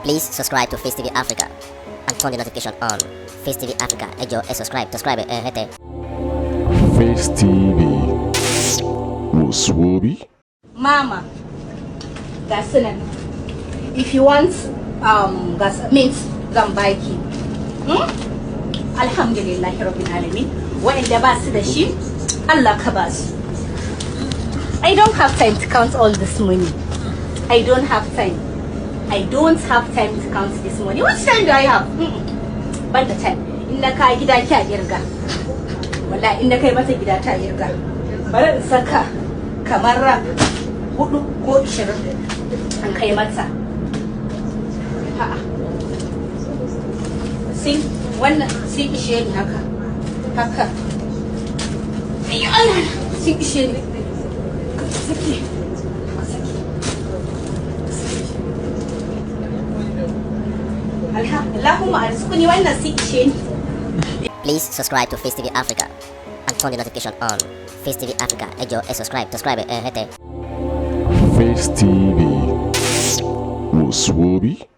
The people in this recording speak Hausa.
Please subscribe to Face TV Africa and turn the notification on. Face TV Africa, ẹ jọ̀ọ́ subscribe, hete. Face TV Muswobi. Mama, gas nan. If you want gas meat, zan baki. Alhamdulillahi rabbil alamin. Wa'anda ba su da shi, Allah ka ba su. I don't have time to count all this money. I don't have time to count this money. What time do I have? Ban da time. In na kai gida ki a girga. Wallahi in na kai mata gida ta girga. Bari in saka kamar rap 4 ko 20 an kai mata. A'a. Sai wannan sai ishe ni haka. Ayyo Allah, sai ishe ni. Saki. Allahumma arzuqni wannan sai ishe ni. Please subscribe to Face TV Africa and turn the notification on. Face TV Africa, ẹ jọ̀ọ́ subscribe, hete. Face TV Muswobi.